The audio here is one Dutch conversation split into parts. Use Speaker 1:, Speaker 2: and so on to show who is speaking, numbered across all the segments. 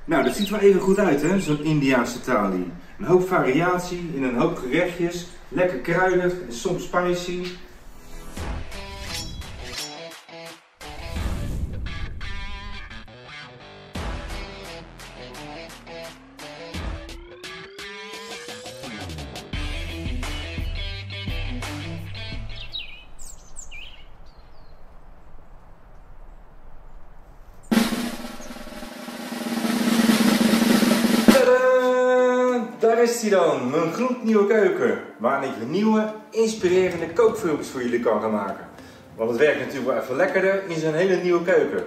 Speaker 1: Nou, dat ziet er wel even goed uit, hè, zo'n Indiaanse thali. Een hoop variatie in een hoop gerechtjes, lekker kruidig en soms spicy. Daar is hij dan, mijn gloednieuwe keuken, waarin ik nieuwe, inspirerende kookfilmpjes voor jullie kan gaan maken. Want het werkt natuurlijk wel even lekkerder in zo'n hele nieuwe keuken.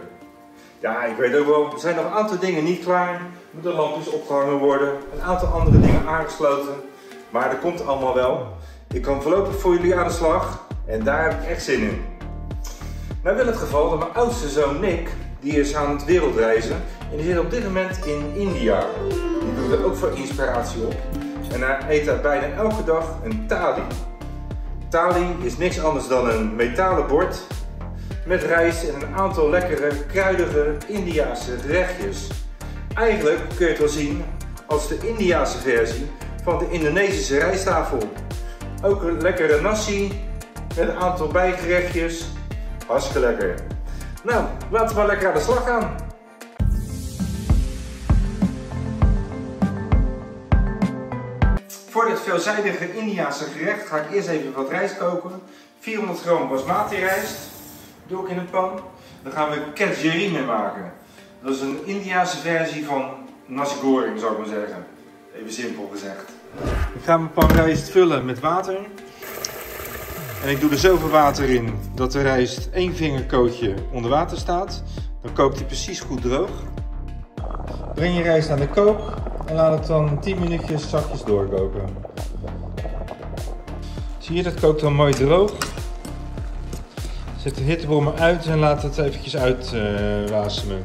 Speaker 1: Ja, ik weet ook wel, er zijn nog een aantal dingen niet klaar. De lampjes opgehangen worden, een aantal andere dingen aangesloten. Maar dat komt allemaal wel. Ik kan voorlopig voor jullie aan de slag en daar heb ik echt zin in. Nou wil het geval dat mijn oudste zoon Nick, die is aan het wereldreizen en die zit op dit moment in India. Die doet er ook voor inspiratie op. En hij eet daar bijna elke dag een thali. Thali is niks anders dan een metalen bord met rijst en een aantal lekkere, kruidige Indiase gerechtjes. Eigenlijk kun je het wel zien als de Indiase versie van de Indonesische rijsttafel. Ook een lekkere nasi met een aantal bijgerechtjes. Hartstikke lekker. Nou, laten we maar lekker aan de slag gaan. Voor dit veelzijdige Indiaanse gerecht ga ik eerst even wat rijst koken. 400 gram basmati rijst doe ik in een pan. Daar gaan we kechari mee maken. Dat is een Indiaanse versie van nasi goreng, zou ik maar zeggen. Even simpel gezegd. Ik ga mijn pan rijst vullen met water. En ik doe er zoveel water in dat de rijst 1 vingerkootje onder water staat. Dan kookt hij precies goed droog. Breng je rijst aan de kook en laat het dan 10 minuutjes zachtjes doorkoken. Zie je, dat kookt dan mooi droog. Zet de hittebrommer uit en laat het eventjes uitwasemen.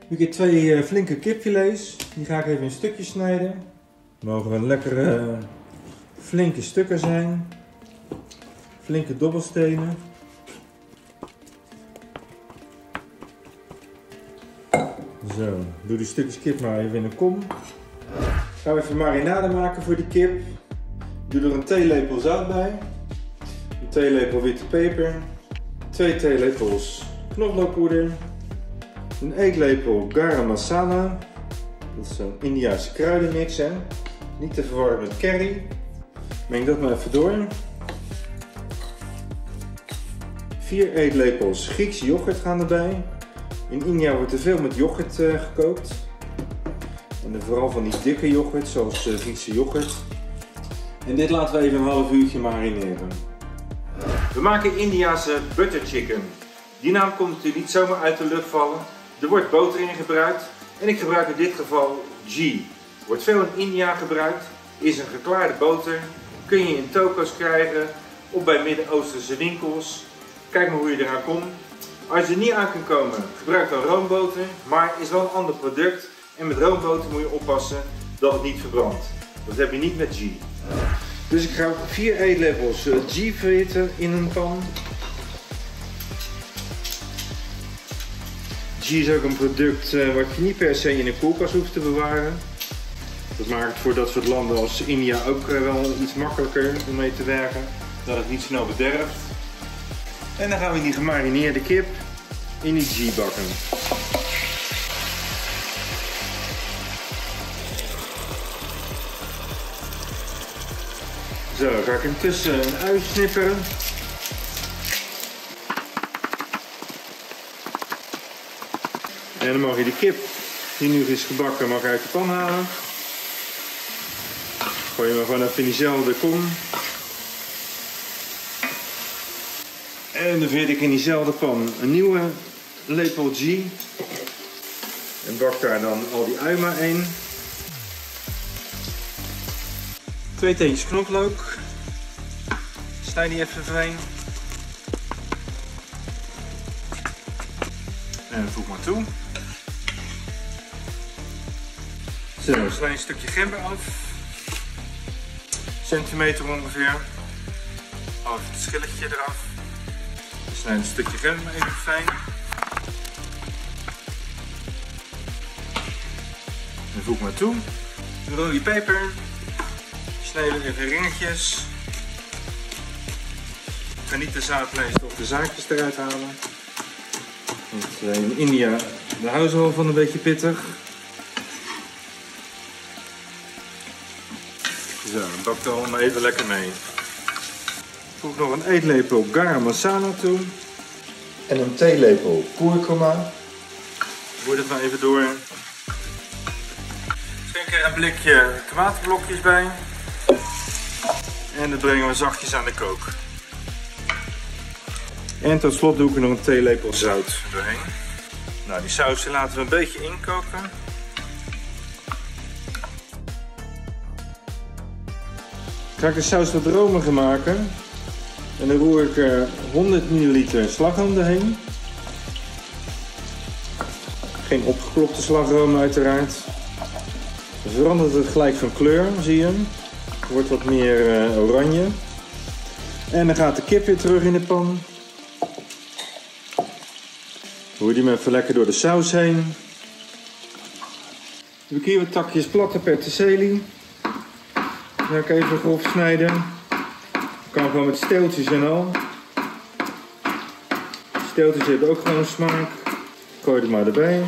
Speaker 1: Nu heb ik 2 flinke kipfilets. Die ga ik even in stukjes snijden. Het mogen wel lekkere flinke stukken zijn. Flinke dobbelstenen. Zo, doe die stukjes kip maar even in een kom. Gaan we even marinade maken voor die kip. Doe er een theelepel zout bij. Een theelepel witte peper. 2 theelepels knoflookpoeder. Een eetlepel garam masala. Dat is een Indiaanse kruidenmix, hè. Niet te verwarren met curry. Meng dat maar even door. 4 eetlepels Griekse yoghurt gaan erbij. In India wordt er veel met yoghurt gekookt. En vooral van die dikke yoghurt, zoals Griekse yoghurt. En dit laten we even een half uurtje marineren. We maken Indiaanse butter chicken. Die naam komt natuurlijk niet zomaar uit de lucht vallen. Er wordt boter in gebruikt. En ik gebruik in dit geval ghee. Wordt veel in India gebruikt. Is een geklaarde boter. Kun je in toko's krijgen of bij Midden-Oosterse winkels. Kijk maar hoe je eraan komt. Als je er niet aan kunt komen, gebruik dan roomboter, maar is wel een ander product. En met roomboter moet je oppassen dat het niet verbrandt. Dat heb je niet met ghee. Dus ik ga 4 eetlepels ghee verhitten in een pan. Ghee is ook een product wat je niet per se in een koelkast hoeft te bewaren. Dat maakt het voor dat soort landen als India ook wel iets makkelijker om mee te werken. Dat het niet snel bederft. En dan gaan we die gemarineerde kip in die ghee bakken. Zo, ga ik intussen een ui snipperen. En dan mag je de kip die nu is gebakken mag uit de pan halen. Gooi je maar gewoon even in diezelfde kom. En dan veer ik in diezelfde pan een nieuwe lepel ghee. En bak daar dan al die ui maar in. 2 teentjes knoflook. Snij die even fijn. En voeg maar toe. Zo, snij een stukje gember af. Centimeter ongeveer. Haal even het schilletje eraf. Snijd een stukje gember even fijn. En voeg maar toe. De rode peper. Snijden we even ringetjes. Ik ga niet de zaadlijst of de zaadjes eruit halen. Want in India daar houden ze wel van een beetje pittig. Zo, bak er allemaal even lekker mee. Voeg nog een eetlepel garam masala toe. En een theelepel kurkuma. Roer het maar even door. Schenk er een blikje tomatenblokjes bij. En dat brengen we zachtjes aan de kook. En tot slot doe ik er nog een theelepel zout doorheen. Nou, die saus laten we een beetje inkoken. Ga ik de saus wat romiger maken. En dan roer ik er 100 ml slagroom doorheen. Geen opgeklopte slagroom uiteraard. Dan verandert het gelijk van kleur, zie je hem. Het wordt wat meer oranje. En dan gaat de kip weer terug in de pan. Roer die maar even lekker door de saus heen. Dan heb ik hier wat takjes platte peterselie. Die ga ik even grof snijden. Kan gewoon met steeltjes en al. Steeltjes hebben ook gewoon smaak. Gooi het maar erbij.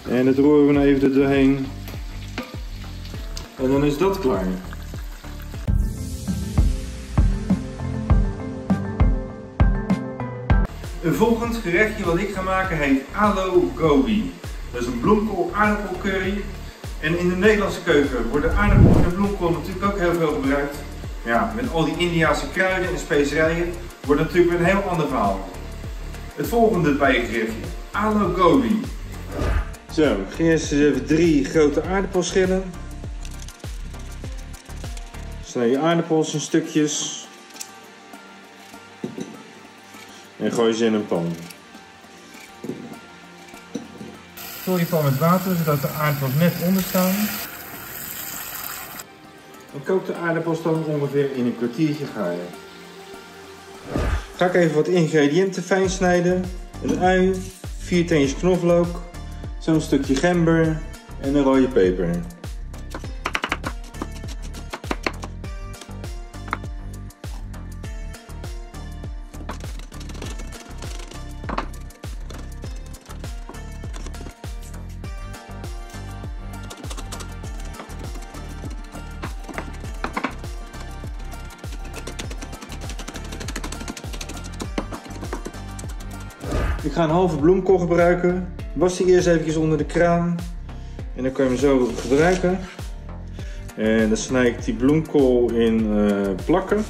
Speaker 1: En dat roeren we nou even er doorheen. En dan is dat klaar. Een volgend gerechtje wat ik ga maken heet Aloo Gobi. Dat is een bloemkool aardappelcurry. En in de Nederlandse keuken worden aardappel en bloemkool natuurlijk ook heel veel gebruikt. Ja, met al die Indiase kruiden en specerijen wordt het natuurlijk een heel ander verhaal. Het volgende bijgerechtje, Aloo Gobi. Zo, ik ga eerst eens even 3 grote aardappelschillen. Snij je aardappels in stukjes. En gooi ze in een pan. Vul je pan met water zodat de aardappels net onder staan. En kook de aardappels dan ongeveer in een kwartiertje gaar. Ga ik even wat ingrediënten fijn snijden. Een ui, 4 teentjes knoflook, zo'n stukje gember en een rode peper. Ik ga een halve bloemkool gebruiken. Was die eerst eventjes onder de kraan. En dan kan je hem zo gebruiken. En dan snij ik die bloemkool in plakken.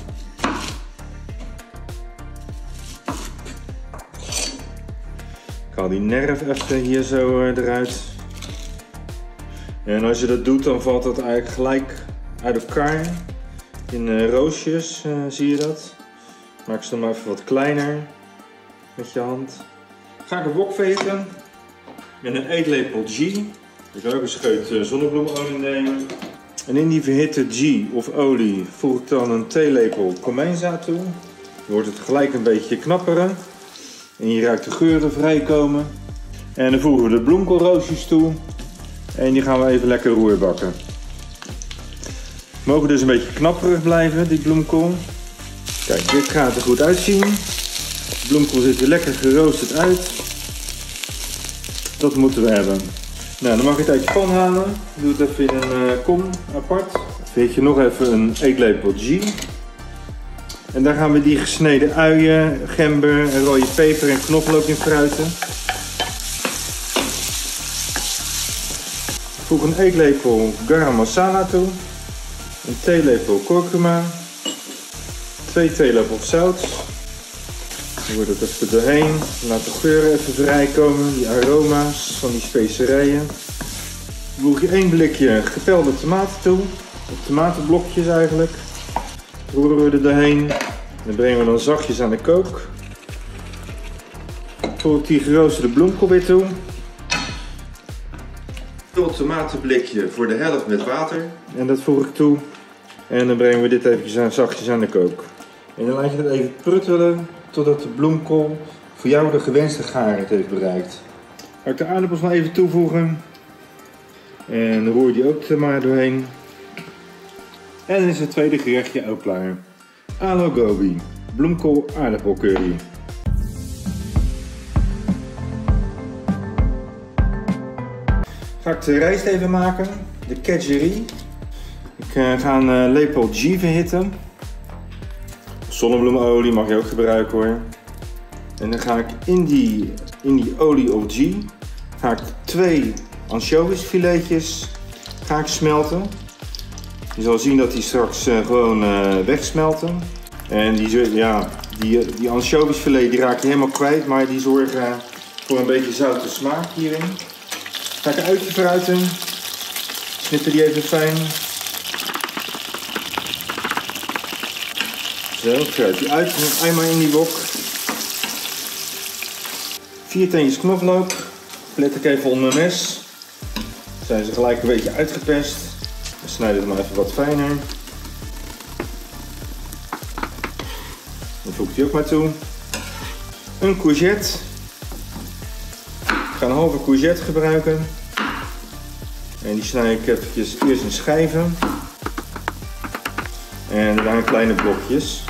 Speaker 1: Ik haal die nerf even hier zo eruit. En als je dat doet, dan valt dat eigenlijk gelijk uit elkaar. In roosjes zie je dat. Maak ze dan maar even wat kleiner met je hand. Ga ik een wok vegen met een eetlepel ghee. Je kan ook een scheut zonnebloemolie nemen. En in die verhitte ghee of olie voeg ik dan een theelepel komijnzaad toe. Dan wordt het gelijk een beetje knapperen. En je ruikt de geuren vrijkomen. En dan voegen we de bloemkoolroosjes toe. En die gaan we even lekker roerbakken. Mogen dus een beetje knapperig blijven, die bloemkool. Kijk, dit gaat er goed uitzien. De bloemkool ziet er lekker geroosterd uit. Dat moeten we hebben. Nou, dan mag je het uit je pan halen. Doe het even in een kom apart. Dan veeg je nog even een eetlepel ghee. En daar gaan we die gesneden uien, gember, en rode peper en knoflook in fruiten. Voeg een eetlepel garam masala toe. Een theelepel kurkuma. 2 theelepels zout. Dan wordt het even doorheen. Laat de geuren even vrijkomen, die aroma's van die specerijen. Dan voeg je 1 blikje gepelde tomaten toe. Of tomatenblokjes eigenlijk. Roeren we er doorheen. Dan brengen we dan zachtjes aan de kook. Voeg ik die geroosterde bloemkool weer toe. Vul het tomatenblikje voor de helft met water. En dat voeg ik toe. En dan brengen we dit eventjes zachtjes aan de kook. En dan laat je dat even pruttelen totdat de bloemkool voor jou de gewenste gaarheid heeft bereikt. Ga ik de aardappels nog even toevoegen. En dan roer je die ook er maar doorheen. En dan is het tweede gerechtje ook klaar. Aloo gobi, bloemkool aardappelcurry. Ga ik de rijst even maken, de kedgeree. Ik ga een lepel ghee verhitten. Zonnebloemolie mag je ook gebruiken hoor. En dan ga ik in die olie of ghee ga ik 2 ansjovisfiletjes smelten. Je zal zien dat die straks gewoon wegsmelten. En die ansjovisfilet die raak je helemaal kwijt, maar die zorgen voor een beetje zoute smaak hierin. Ga ik een uitje fruiten. Snippen die even fijn. Zo, fruit die uit. Eenmaal in die wok. 4 teentjes knoflook. Plet ik even onder mijn mes. Dan zijn ze gelijk een beetje uitgepest. Dan snijd ik het maar even wat fijner. Dan voeg ik die ook maar toe. Een courgette. Ik ga een halve courgette gebruiken. En die snij ik eventjes eerst in schijven. En daarna in kleine blokjes.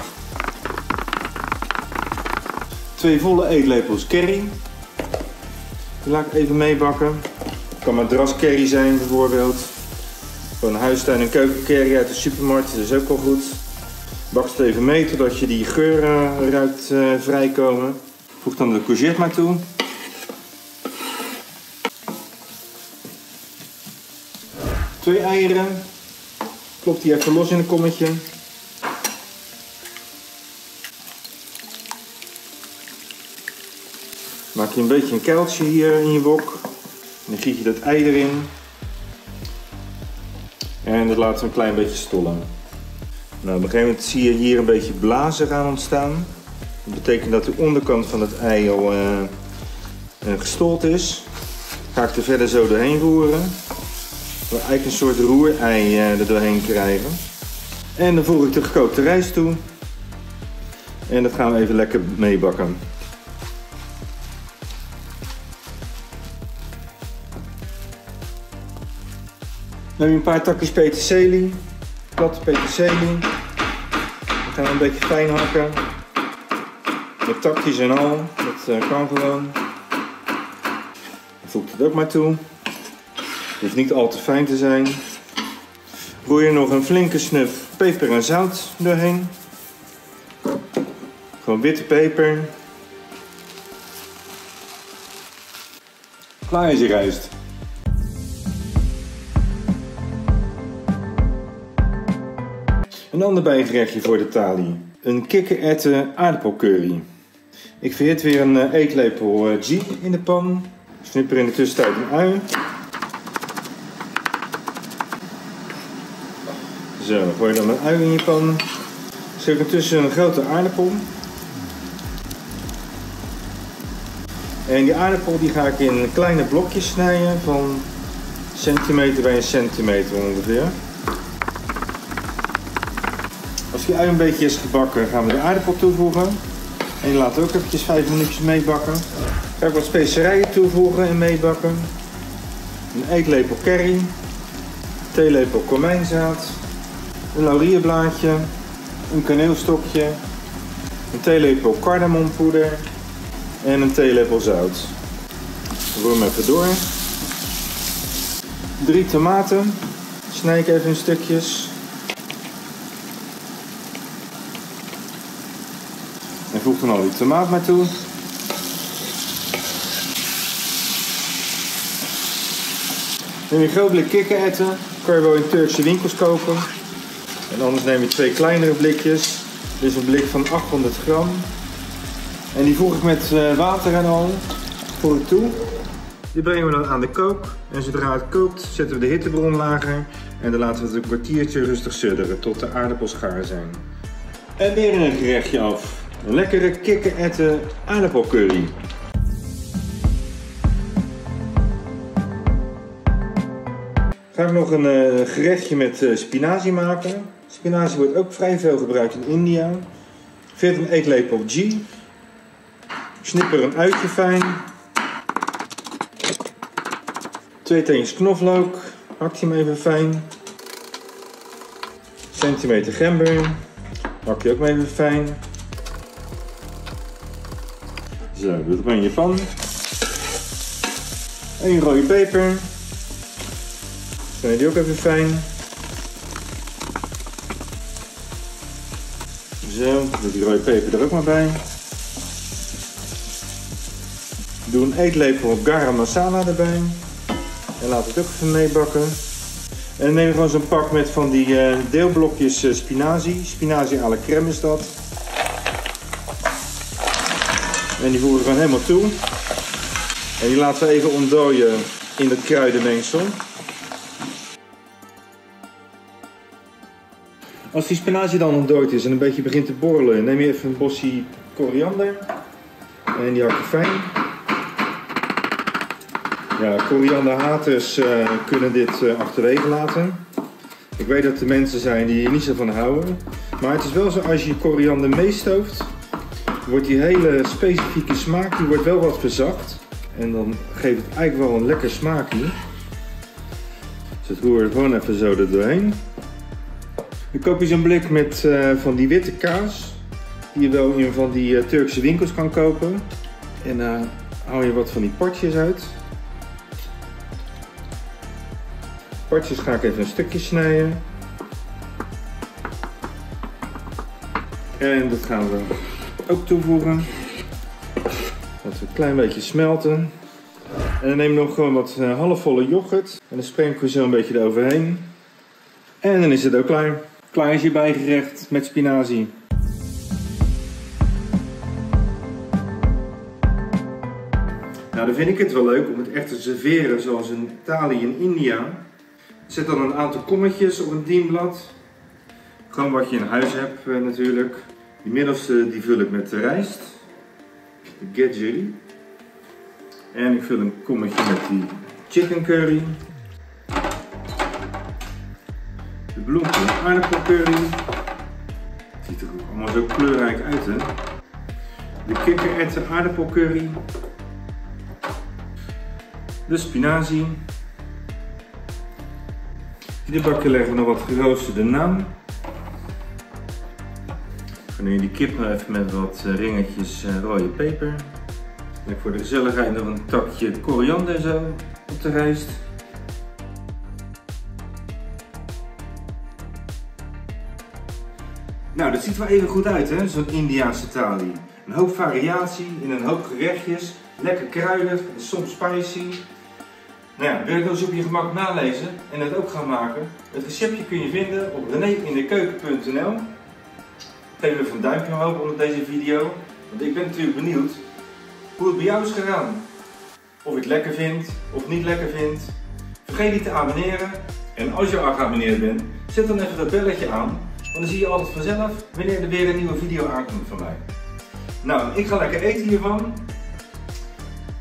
Speaker 1: 2 volle eetlepels curry. Die laat ik even meebakken. Het kan madras curry zijn bijvoorbeeld. Gewoon huistuin- en keukencurry uit de supermarkt, dat is ook wel goed. Bak het even mee totdat je die geur ruikt vrijkomen. Voeg dan de courgette maar toe. Twee eieren. Klop die even los in een kommetje. Maak je een beetje een kuiltje hier in je wok. En dan giet je dat ei erin. En dat laten we een klein beetje stollen. Nou, op een gegeven moment zie je hier een beetje blazen gaan ontstaan. Dat betekent dat de onderkant van het ei al gestold is. Ga ik er verder zo doorheen roeren. We eigenlijk een soort roerei er doorheen krijgen. En dan voeg ik de gekookte rijst toe. En dat gaan we even lekker meebakken. Dan heb je een paar takjes peterselie. Platte peterselie. Dat gaan we een beetje fijn hakken. Met takjes en al. Dat kan gewoon. Dan voeg ik het ook maar toe. Het hoeft niet al te fijn te zijn. Roer je nog een flinke snuf peper en zout doorheen. Gewoon witte peper. Klaar is je rijst. Een ander bijgerechtje voor de thali. Een kikkererwten aardappelcurry. Ik verhit weer een eetlepel ghee in de pan. Snip er in de tussentijd een ui. Zo, dan gooi je dan een ui in je pan. Zet ik ertussen een grote aardappel. En die aardappel die ga ik in kleine blokjes snijden van centimeter bij een centimeter ongeveer. Als die ui een beetje is gebakken, gaan we de aardappel toevoegen. En die laten we ook eventjes 5 minuutjes meebakken. Ga ik wat specerijen toevoegen en meebakken. Een eetlepel curry, een theelepel komijnzaad, een laurierblaadje, een kaneelstokje, een theelepel cardamompoeder en een theelepel zout. Roer hem even door. 3 tomaten, snij ik even in stukjes. En voeg dan al die tomaat maar toe. Neem je een groot blik kikkererwten, kan je wel in Turkse winkels kopen. En anders neem je 2 kleinere blikjes. Dit is een blik van 800 gram. En die voeg ik met water en al voeg ik toe. Die brengen we dan aan de kook. En zodra het kookt zetten we de hittebron lager. En dan laten we het een kwartiertje rustig sudderen tot de aardappels gaar zijn. En weer een gerechtje af. Een lekkere kikkererwten aardappelcurry. Ga ik nog een gerechtje met spinazie maken. Spinazie wordt ook vrij veel gebruikt in India. Verder een eetlepel ghee. Snipper een uitje fijn. 2 teentjes knoflook. Hak je hem even fijn. Centimeter gember. Hak je ook maar even fijn. Zo, dat ben je pan. 1 rode peper. Snij die ook even fijn. Zo, doe die rode peper er ook maar bij. Doe een eetlepel garam masala erbij. En laat het ook even meebakken. En dan neem je gewoon zo'n pak met van die deelblokjes spinazie. Spinazie à la crème is dat. En die voegen we gewoon helemaal toe. En die laten we even ontdooien in het kruidenmengsel. Als die spinazie dan ontdooid is en een beetje begint te borrelen, neem je even een bosje koriander. En die hak je fijn. Ja, korianderhaters kunnen dit achterwege laten. Ik weet dat er mensen zijn die hier niet zo van houden. Maar het is wel zo, als je koriander meestooft, wordt die hele specifieke smaak, die wordt wel wat verzacht. En dan geeft het eigenlijk wel een lekker smaakje. Dus dat roer je gewoon even zo er doorheen. Dan koop je zo'n blik met van die witte kaas. Die je wel in van die Turkse winkels kan kopen. En dan haal je wat van die partjes uit. Partjes ga ik even een stukje snijden. En dat gaan we ook toevoegen. Dat we een klein beetje smelten. En dan neem je nog gewoon wat halfvolle yoghurt. En dan sprenkel je zo een beetje eroverheen. En dan is het ook klaar. Klaar is je bijgerecht met spinazie. Nou, dan vind ik het wel leuk om het echt te serveren zoals in Italië en India. Zet dan een aantal kommetjes op een dienblad. Gewoon wat je in huis hebt natuurlijk. Die middelste die vul ik met de rijst. De gejjeri. En ik vul een kommetje met die chicken curry. De bloemkool aardappelcurry. Het ziet er ook allemaal zo kleurrijk uit, hè. De kikkererwten aardappelcurry. De spinazie. In dit bakje leggen we nog wat geroosterde naan. Dan neem je die kip nog even met wat ringetjes rode peper. En voor de gezelligheid nog een takje koriander zo op de rijst. Nou, dat ziet er wel even goed uit, hè, zo'n Indiaanse thali. Een hoop variatie in een hoop gerechtjes. Lekker kruidig en soms spicy. Nou ja, wil je het eens op je gemak nalezen en het ook gaan maken? Het receptje kun je vinden op reneindekeuken.nl. Geef even een duimpje omhoog onder deze video, want ik ben natuurlijk benieuwd hoe het bij jou is gegaan. Of je het lekker vindt of niet lekker vindt. Vergeet niet te abonneren. En als je al geabonneerd bent, zet dan even dat belletje aan. Want dan zie je altijd vanzelf wanneer er weer een nieuwe video aankomt van mij. Nou, ik ga lekker eten hiervan.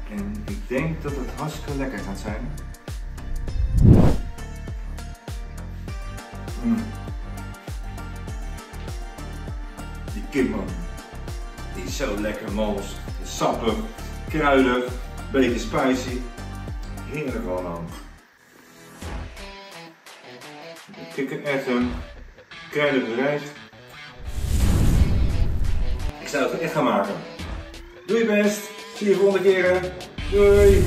Speaker 1: En ik denk dat het hartstikke lekker gaat zijn. Die kip, man. Die is zo lekker mals. Sappig, kruidig, beetje spicy. Heerlijk allemaal. Kikkererwten, kruidige rijst. Ik zou het echt gaan maken. Doe je best. Zie je volgende keer. Doei.